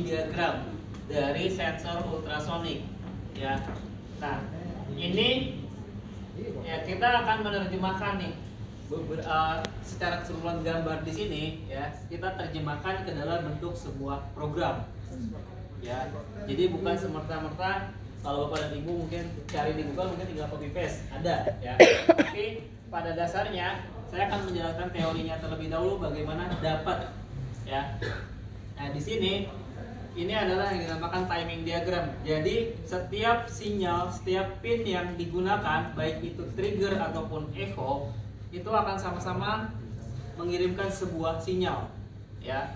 timing diagram dari sensor ultrasonik ya. Nah, ini ya kita akan menerjemahkan nih secara keseluruhan gambar di sini ya, kita terjemahkan ke dalam bentuk sebuah program ya. Jadi bukan semerta-merta kalau Bapak dan Ibu mungkin cari di Google mungkin tinggal copy paste ada ya. Tapi pada dasarnya saya akan menjelaskan teorinya terlebih dahulu bagaimana dapat ya. Nah, di sini ini adalah yang dinamakan timing diagram. Jadi setiap sinyal, setiap pin yang digunakan, baik itu trigger ataupun echo, itu akan sama-sama mengirimkan sebuah sinyal, ya,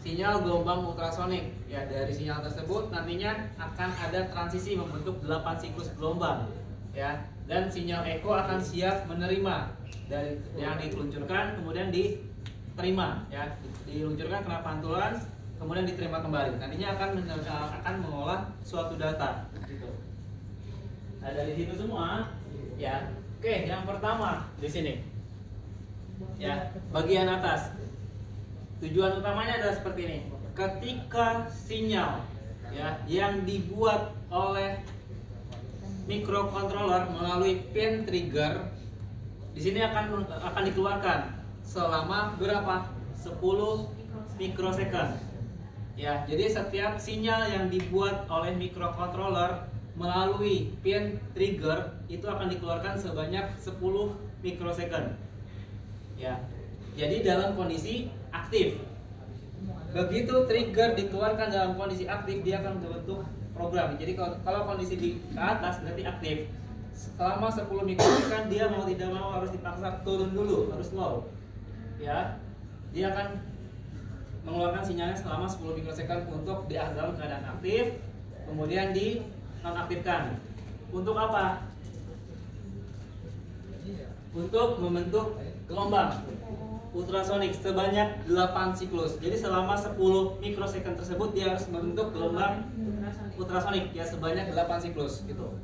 sinyal gelombang ultrasonik. Ya, dari sinyal tersebut nantinya akan ada transisi membentuk 8 siklus gelombang, ya, dan sinyal echo akan siap menerima dari yang diluncurkan, kemudian diterima, ya, diluncurkan kena pantulan, kemudian diterima kembali. Nantinya akan mengolah suatu data gitu. Nah, dari situ semua ya. Oke, yang pertama di sini ya, bagian atas. Tujuan utamanya adalah seperti ini. Ketika sinyal ya yang dibuat oleh microcontroller melalui pin trigger di sini akan dikeluarkan selama berapa? 10 mikrosecond. Ya, jadi setiap sinyal yang dibuat oleh microcontroller melalui pin trigger itu akan dikeluarkan sebanyak 10 mikrosecond. Ya. Jadi dalam kondisi aktif. Begitu trigger dikeluarkan dalam kondisi aktif, dia akan membentuk program. Jadi kalau kondisi di atas berarti aktif. Selama 10 mikrosecond dia mau tidak mau harus dipaksa turun dulu, harus slow. Ya. Dia akan mengeluarkan sinyalnya selama 10 mikrosecond untuk dalam keadaan aktif, kemudian di nonaktifkan. Untuk apa? Untuk membentuk gelombang ultrasonik sebanyak 8 siklus. Jadi selama 10 mikrosecond tersebut dia harus membentuk gelombang ultrasonik ya sebanyak 8 siklus gitu.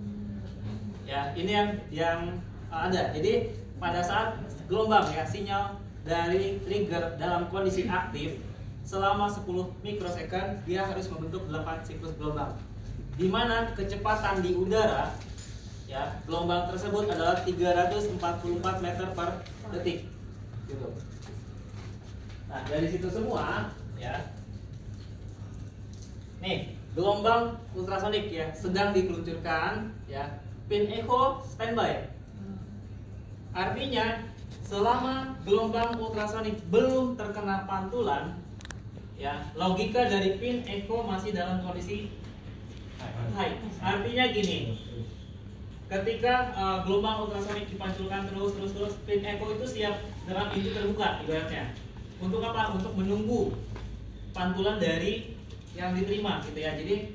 Ya, ini yang ada. Jadi pada saat gelombang ya, sinyal dari trigger dalam kondisi aktif selama 10 mikrosecond dia harus membentuk 8 siklus gelombang. Di mana kecepatan di udara ya, gelombang tersebut adalah 344 meter per detik gitu. Nah, dari situ semua ya, nih gelombang ultrasonik ya sedang diluncurkan ya, pin echo standby. Artinya selama gelombang ultrasonik belum terkena pantulan ya, logika dari pin echo masih dalam kondisi high. Artinya gini, ketika gelombang ultrasonik dipanculkan terus, pin echo itu siap dalam pintu terbuka ibaratnya. Untuk apa? Untuk menunggu pantulan dari yang diterima gitu ya. Jadi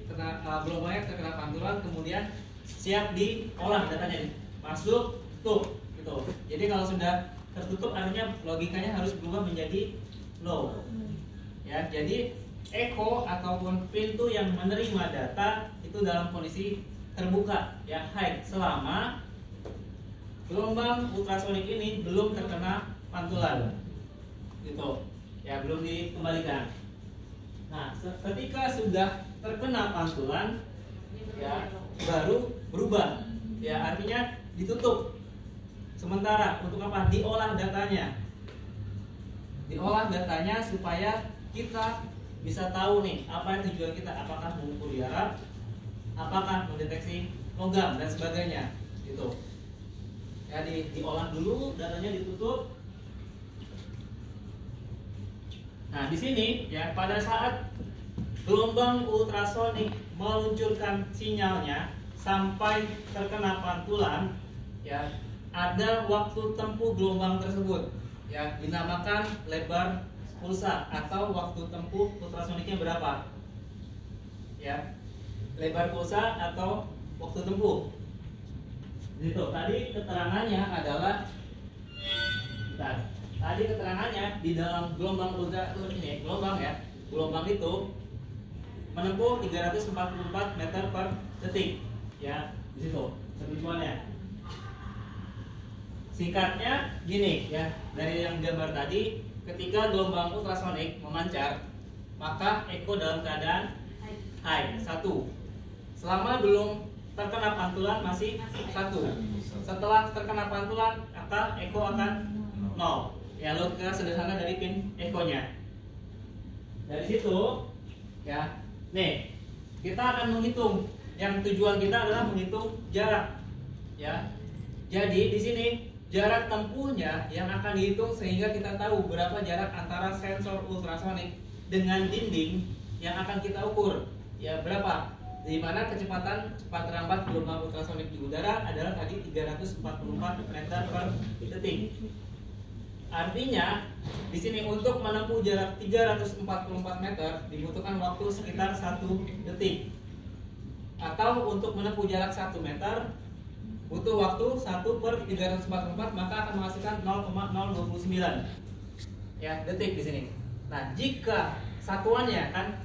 gelombangnya terkena pantulan, kemudian siap diolah datanya, masuk tutup gitu. Jadi kalau sudah tertutup artinya logikanya harus berubah menjadi low. Ya, jadi echo ataupun pintu yang menerima data itu dalam kondisi terbuka ya, high, selama gelombang ultrasonik ini belum terkena pantulan gitu ya, belum dikembalikan. Nah, ketika sudah terkena pantulan ya baru berubah ya, artinya ditutup sementara. Untuk apa? Diolah datanya, supaya kita bisa tahu nih apa yang tujuan kita, apakah mengukur jarak, apakah mendeteksi logam dan sebagainya gitu ya. Diolah dulu, datanya ditutup. Nah, di sini ya, pada saat gelombang ultrasonik meluncurkan sinyalnya sampai terkena pantulan ya, ada waktu tempuh gelombang tersebut ya, dinamakan lebar pulsa atau waktu tempuh ultrasoniknya berapa ya, lebar pulsa atau waktu tempuh gitu. Tadi keterangannya adalah tadi keterangannya di dalam gelombang ultrasonik ini, gelombang itu menempuh 344 meter per detik ya, di situ ketentuannya. Singkatnya gini ya, dari yang gambar tadi, ketika gelombang ultrasonik memancar maka echo dalam keadaan high 1. Selama belum terkena pantulan masih 1. Setelah terkena pantulan maka echo akan 0. Ya, logika sederhana dari pin echo-nya. Dari situ ya, nih kita akan menghitung. Yang tujuan kita adalah menghitung jarak. Ya, jadi di sini jarak tempuhnya yang akan dihitung sehingga kita tahu berapa jarak antara sensor ultrasonik dengan dinding yang akan kita ukur. Ya, berapa? Di mana kecepatan cepat rambat gelombang ultrasonik di udara adalah tadi 344 meter per detik. Artinya di sini untuk menempuh jarak 344 meter dibutuhkan waktu sekitar 1 detik. Atau untuk menempuh jarak 1 meter butuh waktu 1/344, maka akan menghasilkan 0,029 ya detik di sini. Nah, jika satuannya kan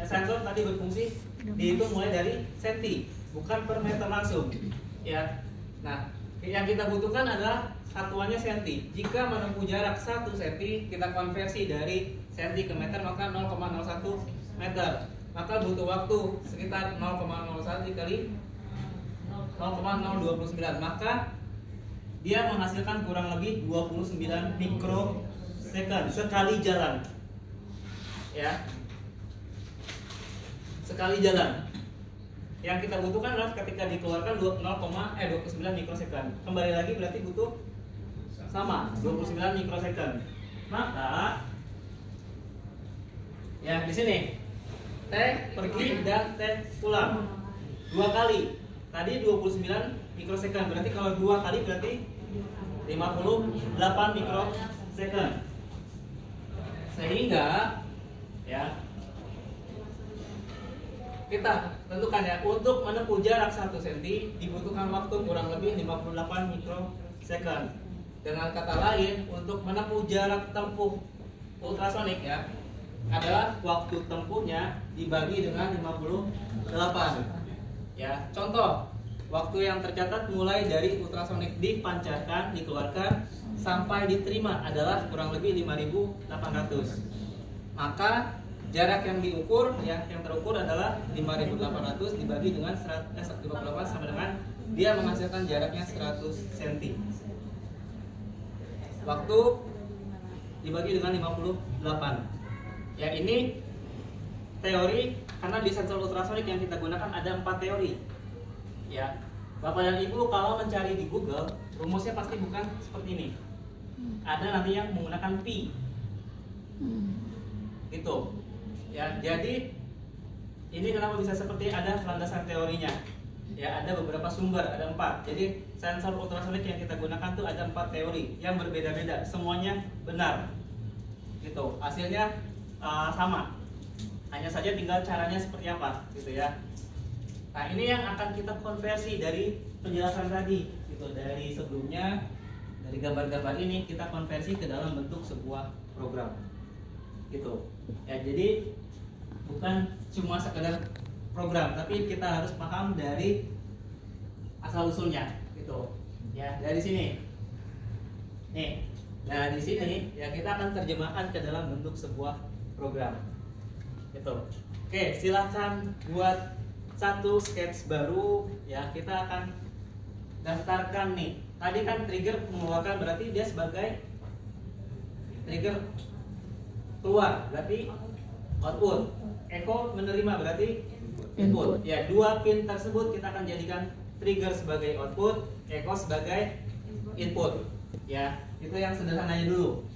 sensor tadi berfungsi dihitung mulai dari senti, bukan per meter langsung ya. Nah, yang kita butuhkan adalah satuannya senti. Jika menempuh jarak 1 senti, kita konversi dari senti ke meter, maka 0,01 meter. Maka butuh waktu sekitar 0,01 dikali 0,029. Maka dia menghasilkan kurang lebih 29 mikrosecond sekali jalan. Ya. Sekali jalan. Yang kita butuhkan adalah ketika dikeluarkan 29 mikrosecond. Kembali lagi berarti butuh sama 29 mikrosecond. Maka ya di sini T pergi dan T pulang 2 kali. Tadi 29 mikrosecond, berarti kalau 2 kali berarti 58 mikrosecond. Sehingga ya kita tentukan ya, untuk menempuh jarak 1 cm dibutuhkan waktu kurang lebih 58 mikrosecond. Dengan kata lain, untuk menempuh jarak tempuh ultrasonik ya adalah waktu tempuhnya dibagi dengan 58. Ya, contoh waktu yang tercatat mulai dari ultrasonik dipancarkan, dikeluarkan sampai diterima adalah kurang lebih 5.800. Maka jarak yang diukur yang terukur adalah 5.800 dibagi dengan 58 sama dengan dia menghasilkan jaraknya 100 cm. Waktu dibagi dengan 58. Ya, ini teori, karena di sensor ultrasonik yang kita gunakan ada 4 teori. Ya, Bapak dan Ibu kalau mencari di Google, rumusnya pasti bukan seperti ini. Ada nanti yang menggunakan pi. Gitu. Ya, jadi ini kenapa bisa seperti ada landasan teorinya. Ya, ada beberapa sumber, ada 4. Jadi sensor ultrasonik yang kita gunakan tuh ada 4 teori yang berbeda-beda, semuanya benar. Gitu. Hasilnya sama. Hanya saja tinggal caranya seperti apa, gitu ya. Nah, ini yang akan kita konversi dari penjelasan tadi, gitu. Dari sebelumnya, dari gambar-gambar ini kita konversi ke dalam bentuk sebuah program, gitu. Ya, jadi bukan cuma sekedar program, tapi kita harus paham dari asal usulnya, gitu. Ya, dari sini. Nih, nah di sini ya kita akan terjemahkan ke dalam bentuk sebuah program. Gitu. Oke, silahkan buat satu sketch baru ya. Kita akan daftarkan nih. Tadi kan trigger mengeluarkan, berarti dia sebagai trigger keluar, berarti output. Echo menerima, berarti input. Ya, 2 pin tersebut kita akan jadikan trigger sebagai output, echo sebagai input. Ya, itu yang sederhananya dulu.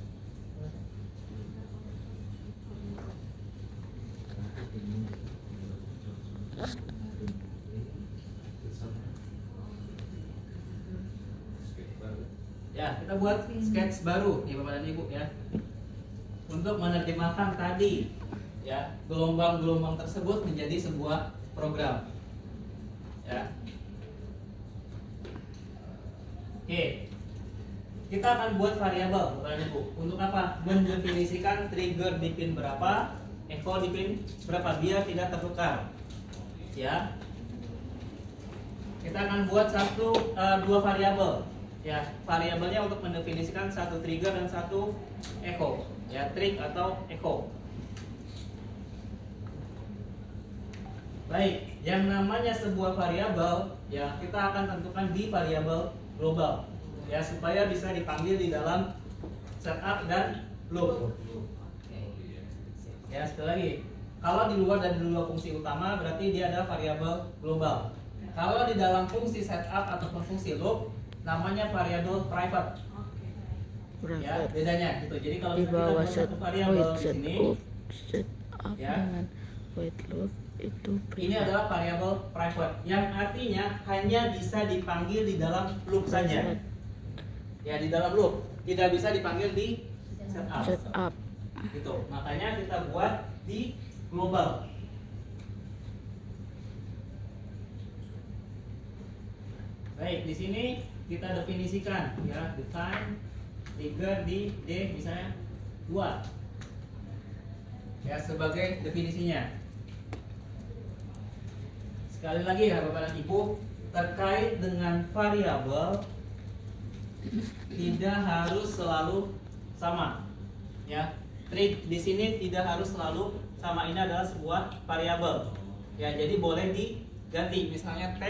Ya, kita buat sketch baru nih Bapak dan Ibu ya. Untuk menerjemahkan tadi ya, gelombang-gelombang tersebut menjadi sebuah program. Ya. Oke. Kita akan buat variabel Bapak dan Ibu. Untuk apa? Mendefinisikan trigger di pin berapa, echo di pin berapa biar tidak tertukar. Ya. Kita akan buat dua variabel. Ya, variabelnya untuk mendefinisikan satu trigger dan satu echo, ya, trig atau echo. Baik, yang namanya sebuah variabel ya kita akan tentukan di variabel global ya supaya bisa dipanggil di dalam setup dan loop. Ya sekali lagi, kalau di luar dari dua fungsi utama berarti dia ada variabel global. Kalau di dalam fungsi setup ataupun fungsi loop namanya variabel private. Ya bedanya gitu. Jadi kalau di kita bawah buat satu variabel di sini, setup ya, dengan void loop itu ini adalah variabel private yang artinya hanya bisa dipanggil di dalam loop saja. Ya di dalam loop, tidak bisa dipanggil di setup. Gitu. Makanya kita buat di global. Baik, di sini kita definisikan ya, define trigger di D misalnya 2. Ya sebagai definisinya. Sekali lagi ya Bapak dan Ibu, terkait dengan variabel tidak harus selalu sama. Ya, trig di sini tidak harus selalu sama. Ini adalah sebuah variabel. Ya, jadi boleh diganti misalnya T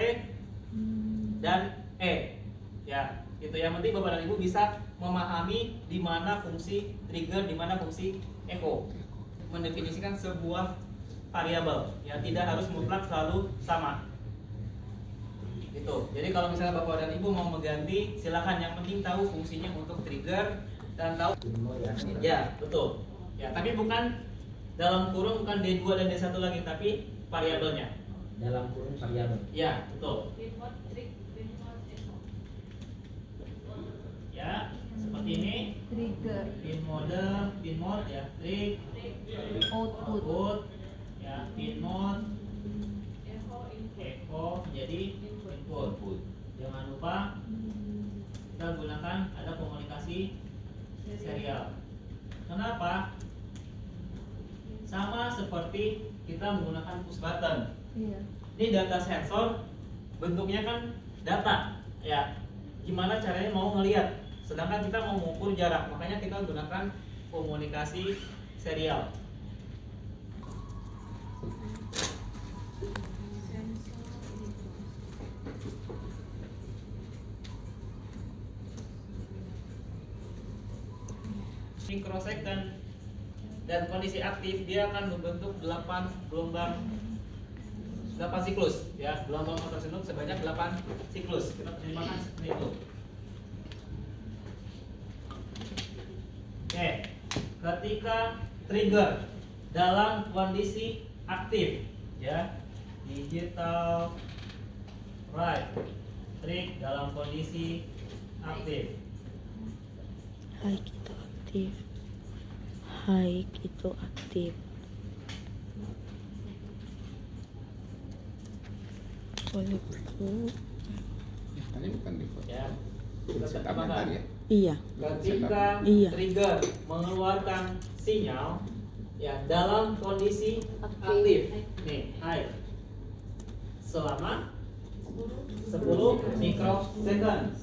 dan E. Ya, itu yang penting Bapak dan Ibu bisa memahami di mana fungsi trigger, di mana fungsi echo. Mendefinisikan sebuah variabel ya tidak harus mutlak selalu sama. Gitu. Jadi kalau misalnya Bapak dan Ibu mau mengganti silakan, yang penting tahu fungsinya untuk trigger dan tahu ya betul. Ya, tapi bukan dalam kurung, bukan D2 dan D1 lagi, tapi variabelnya. Dalam kurung variabel. Ya, betul. Ya, seperti ini. Trigger, Pin mode ya, trig, output, ya, pin mode, echo jadi input. Jangan lupa kita gunakan ada komunikasi serial. Kenapa? Sama seperti kita menggunakan push button. iya. Ini data sensor, bentuknya kan data, ya. Gimana caranya mau ngelihat? Sedangkan kita mau mengukur jarak, makanya kita gunakan komunikasi serial. Mikrosecond dan kondisi aktif dia akan membentuk 8 gelombang, 8 siklus ya, gelombang ultrasonik sebanyak 8 siklus. Kita terjemahkan seperti itu. Oke, ketika trigger dalam kondisi aktif ya, digital write trig dalam kondisi aktif. high itu aktif, high itu aktif. Boleh dulu. Tadi bukan default. Ya, Setupnya tadi ya. Iya. ketika Iya. trigger mengeluarkan sinyal ya dalam kondisi aktif nih high selama 10 mikrosecond.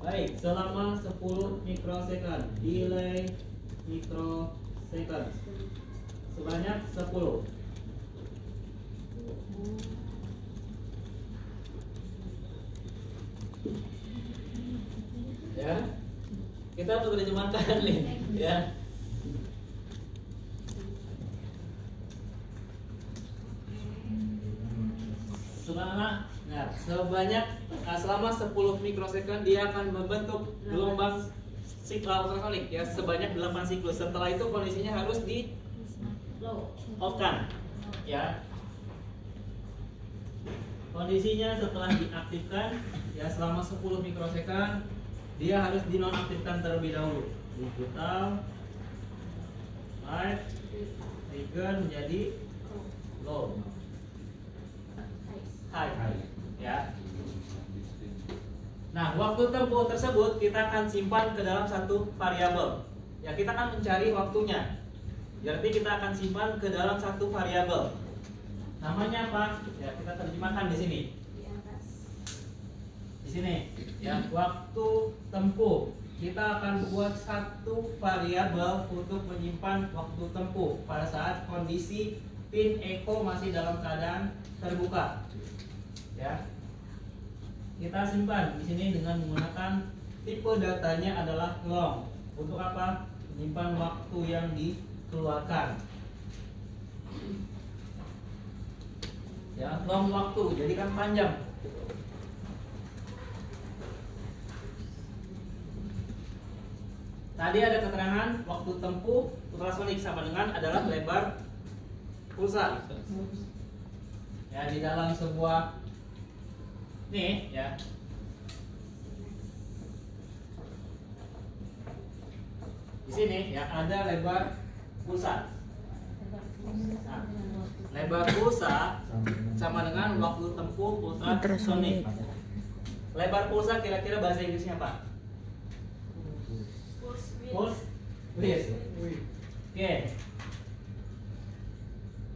Baik, selama 10 mikrosecond, delay mikrosecond sebanyak 10. Ya, kita menerjemahkan nih ya. Selama 10 mikrosecond dia akan membentuk gelombang ultrasonik ya sebanyak 8 siklus. Setelah itu kondisinya harus di off-kan ya. Kondisinya setelah diaktifkan ya selama 10 mikrosecond dia harus dinonaktifkan terlebih dahulu. Digital light trigger menjadi low, high ya. Nah, waktu tempuh tersebut kita akan simpan ke dalam satu variabel. Ya, kita akan mencari waktunya. Berarti kita akan simpan ke dalam satu variabel. Namanya apa? Ya, kita terjemahkan di sini. Di sini, ya, waktu tempuh. Kita akan buat satu variabel untuk menyimpan waktu tempuh pada saat kondisi pin echo masih dalam keadaan terbuka. Ya. Kita simpan di sini dengan menggunakan tipe datanya adalah long. Untuk apa? Menyimpan waktu yang dikeluarkan. Ya, long waktu, jadi kan panjang. Tadi ada keterangan waktu tempuh ultrasonik sama dengan adalah lebar pulsa. Ya, di dalam sebuah nih ya. Di sini ya ada lebar pulsa. Nah, lebar pulsa sama dengan waktu tempuh ultrasonik. Lebar pulsa kira-kira bahasa Inggrisnya apa? Pulse width. Oke.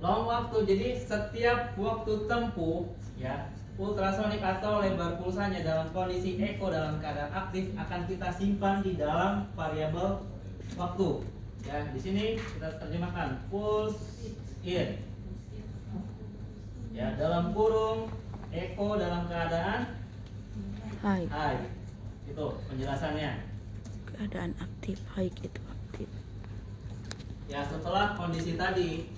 Long waktu, jadi setiap waktu tempuh ya ultrasonik atau lebar pulsanya dalam kondisi echo dalam keadaan aktif akan kita simpan di dalam variabel waktu. Ya, di sini kita terjemahkan pulse in. Ya, dalam kurung echo dalam keadaan High. high. Itu penjelasannya. Keadaan aktif. High itu aktif. Ya, setelah kondisi tadi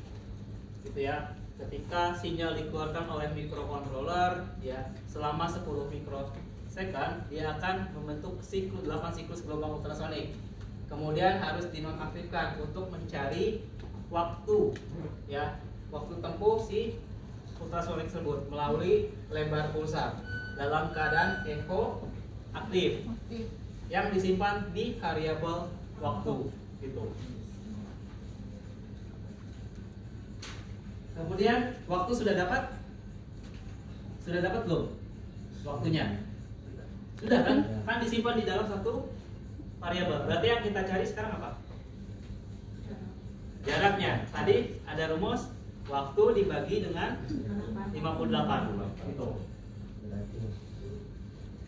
gitu ya, ketika sinyal dikeluarkan oleh microcontroller ya selama 10 mikrosecond, dia akan membentuk 8 siklus gelombang ultrasonik. Kemudian harus dinonaktifkan untuk mencari waktu ya, waktu tempuh si ultrasonik tersebut melalui lebar pulsa dalam keadaan echo aktif yang disimpan di variabel waktu gitu. Kemudian waktu sudah dapat belum waktunya? Sudah kan? Kan disimpan di dalam satu variabel. Berarti yang kita cari sekarang apa? Jaraknya. Tadi ada rumus waktu dibagi dengan 58 gitu.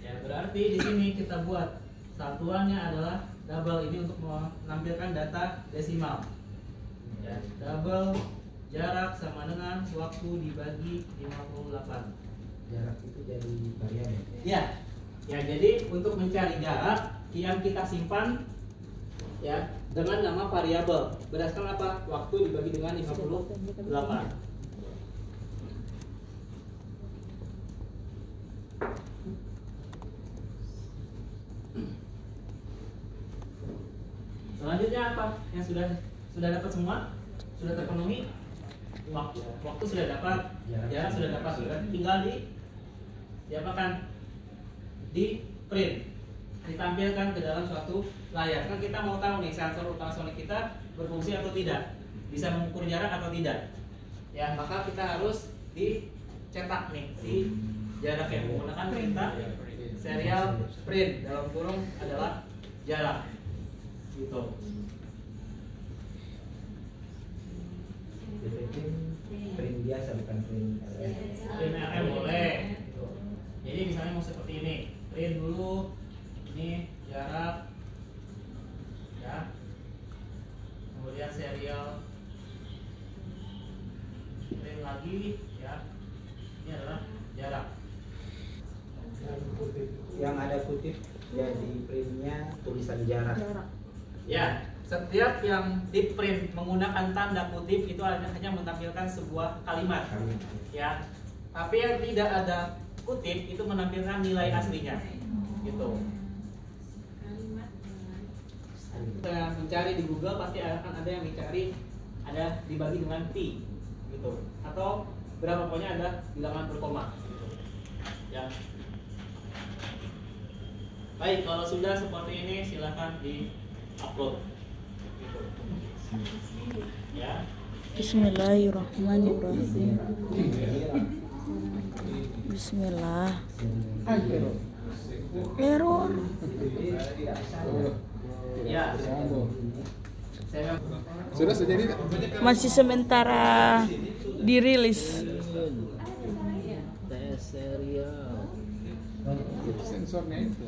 Ya, berarti di sini kita buat satuannya adalah double ini untuk menampilkan data desimal. Ya, double jarak sama dengan waktu dibagi 58. Jarak itu jadi variabel. Ya. Ya, jadi untuk mencari jarak yang kita simpan ya dengan nama variabel berdasarkan apa? Waktu dibagi dengan 58. Selanjutnya apa? Yang sudah dapat semua? Sudah terpenuhi? Waktu sudah dapat, jarak sudah dapat, berarti tinggal diapakan? Di print, ditampilkan ke dalam suatu layar. Kan kita mau tahu nih sensor ultrasonik kita berfungsi atau tidak, bisa mengukur jarak atau tidak. Ya, maka kita harus dicetak nih si jarak yang menggunakan perintah serial print, dalam kurung adalah jarak. Gitu. Print biasa bukan print Print RM boleh. Jadi misalnya mau seperti ini, print dulu, ini jarak, ya, kemudian serial, print lagi, ya, ini adalah jarak. yang ada kutip jadi printnya tulisan jarak. Ya, setiap yang di print menggunakan tanda kutip itu hanya menampilkan sebuah kalimat, ya. Tapi yang tidak ada kutip itu menampilkan nilai aslinya, gitu. Kita mencari di Google pasti akan ada yang dicari, ada dibagi dengan pi, gitu. Atau berapa pokoknya ada bilangan berkoma, gitu. Ya. Baik, kalau sudah seperti ini silakan di-upload. Gitu. Ya. Bismillahirrahmanirrahim. Bismillah. Error. Ya. Saya Sudah sejadi Masih sementara dirilis. Tes serial. sensornya itu.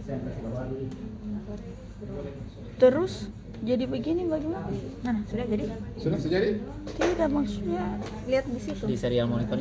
Saya kasih bawah dulu. Terus jadi begini bagaimana? Mana? Sudah jadi? Sudah sejadi? Tidak, maksudnya lihat di situ. Di serial monitornya